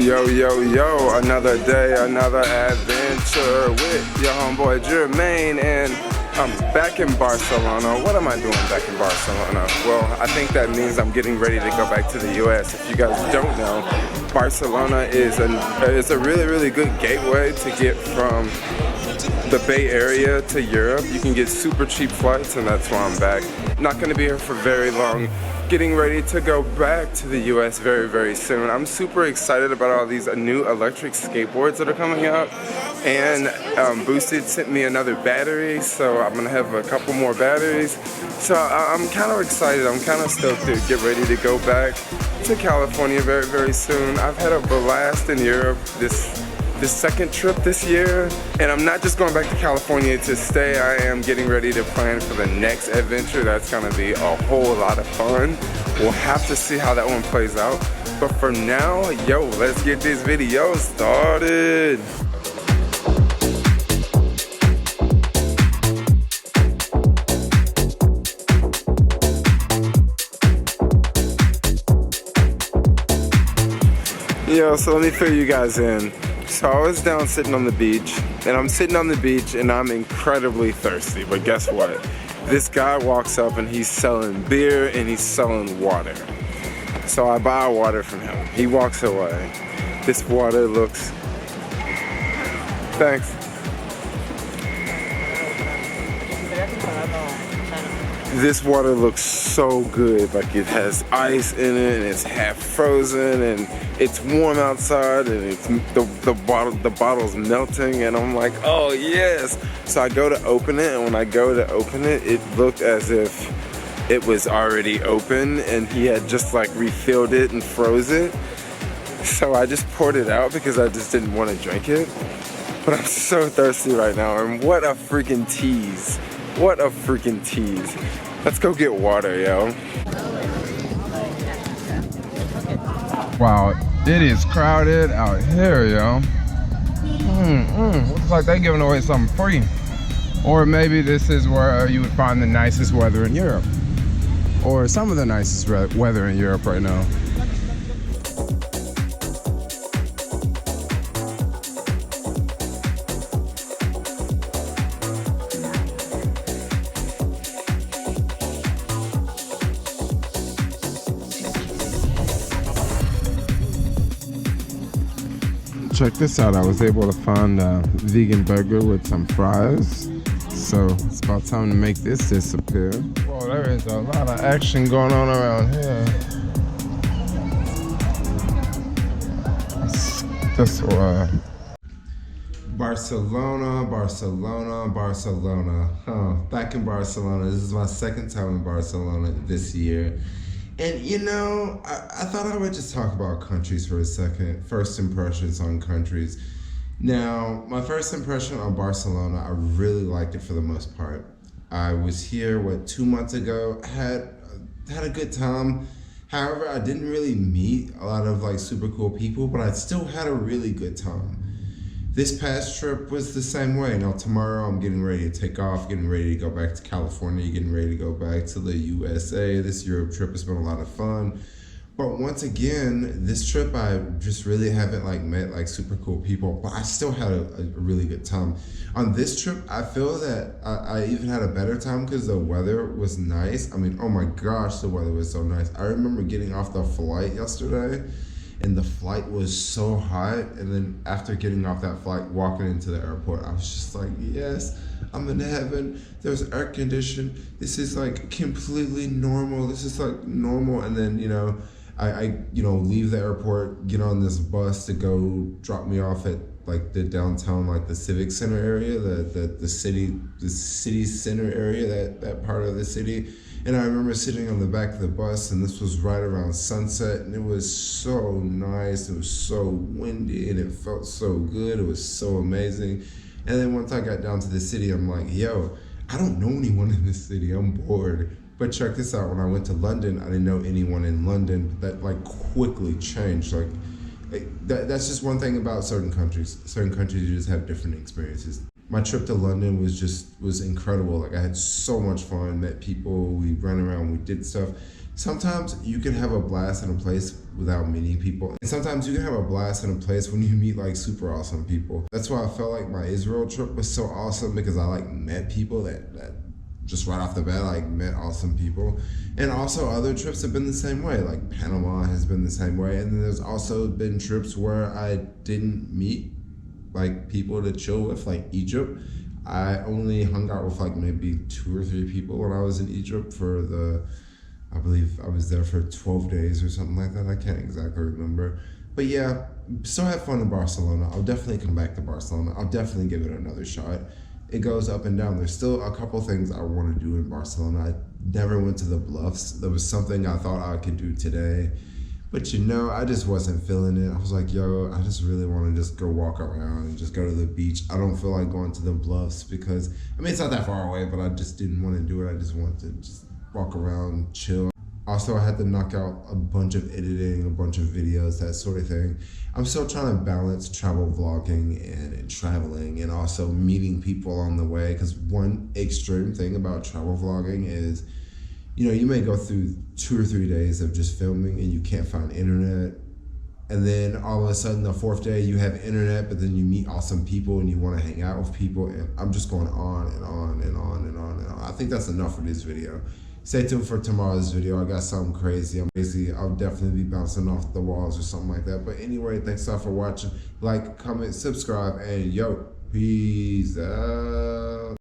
Yo, yo, yo, another day, another adventure with your homeboy Jermaine, and I'm back in Barcelona. What am I doing back in Barcelona? Well, I think that means I'm getting ready to go back to the US. If you guys don't know, Barcelona is a really, really good gateway to get from the Bay Area to Europe. You can get super cheap flights, and that's why I'm back. Not going to be here for very long. Getting ready to go back to the US very, very soon. I'm super excited about all these new electric skateboards that are coming out. And Boosted sent me another battery, so I'm gonna have a couple more batteries. So I'm kind of excited. I'm kind of stoked to get ready to go back to California very, very soon. I've had a blast in Europe this second trip this year, and I'm not just going back to California to stay. I am getting ready to plan for the next adventure. That's gonna be a whole lot of fun. We'll have to see how that one plays out. But for now, yo, let's get this video started. Yo, so let me fill you guys in. So I was down sitting on the beach, and I'm sitting on the beach and I'm incredibly thirsty, but guess what? This guy walks up and he's selling beer and he's selling water. So I buy water from him. He walks away. This water looks... Thanks. This water looks so good. Like, it has ice in it and it's half frozen and it's warm outside and it's the bottle's melting, and I'm like, oh yes. So I go to open it, and when I go to open it, it looked as if it was already open and he had just like refilled it and froze it. So I just poured it out because I just didn't want to drink it. But I'm so thirsty right now, and what a freaking tease. What a freaking tease. Let's go get water, yo. Wow, it is crowded out here, yo. Looks like they're giving away something free. Or maybe this is where you would find the nicest weather in Europe. Or some of the nicest weather in Europe right now. Check this out, I was able to find a vegan burger with some fries. So it's about time to make this disappear. Whoa, there is a lot of action going on around here. That's why. Barcelona. Back in Barcelona. This is my second time in Barcelona this year. And you know, I thought I would just talk about countries for a second. First impressions on countries. Now, my first impression on Barcelona, I really liked it for the most part. I was here, 2 months ago, had a good time. However, I didn't really meet a lot of like super cool people, but I still had a really good time. This past trip was the same way. Now tomorrow I'm getting ready to take off, getting ready to go back to California, getting ready to go back to the USA. This Europe trip has been a lot of fun. But once again, this trip I just really haven't like met like super cool people, but I still had a really good time. On this trip, I feel that I even had a better time because the weather was nice. I mean, oh my gosh, the weather was so nice. I remember getting off the flight yesterday, and the flight was so hot, and then after getting off that flight, walking into the airport, I was just like, yes, I'm in heaven. There's air conditioning. This is like completely normal. This is like normal. And then, you know, I leave the airport, get on this bus to go drop me off at like the downtown, like the civic center area, the city center area, that part of the city. And I remember sitting on the back of the bus, and this was right around sunset, and it was so nice. It was so windy, and it felt so good. It was so amazing. And then once I got down to the city, I'm like, yo, I don't know anyone in this city. I'm bored. But check this out. When I went to London, I didn't know anyone in London. That like quickly changed. Like that's just one thing about certain countries. Certain countries, you just have different experiences. My trip to London was incredible. Like I had so much fun, met people, we ran around, we did stuff. Sometimes you can have a blast in a place without meeting people. And sometimes you can have a blast in a place when you meet like super awesome people. That's why I felt like my Israel trip was so awesome because I like met people that just right off the bat, like met awesome people. And also other trips have been the same way. Like Panama has been the same way. And then there's also been trips where I didn't meet like people to chill with, like Egypt. I only hung out with like maybe 2 or 3 people when I was in Egypt I believe I was there for 12 days or something like that. I can't exactly remember. But yeah, still have fun in Barcelona. I'll definitely come back to Barcelona. I'll definitely give it another shot. It goes up and down. There's still a couple things I want to do in Barcelona. I never went to the Bluffs. There was something I thought I could do today. But I just wasn't feeling it. I was like, yo, I just really want to just go walk around and just go to the beach. I don't feel like going to the Bluffs because, it's not that far away, but I just didn't want to do it. I just wanted to just walk around, chill. Also, I had to knock out a bunch of editing, a bunch of videos, that sort of thing. I'm still trying to balance travel vlogging and traveling and also meeting people on the way, because one extreme thing about travel vlogging is, you may go through 2 or 3 days of just filming and you can't find internet. And then all of a sudden, the 4th day, you have internet, but then you meet awesome people and you want to hang out with people. And I'm just going on and on and on and on and on. I think that's enough for this video. Stay tuned for tomorrow's video. I got something crazy. I'll definitely be bouncing off the walls or something like that. But anyway, thanks a lot for watching. Like, comment, subscribe, and yo, peace out.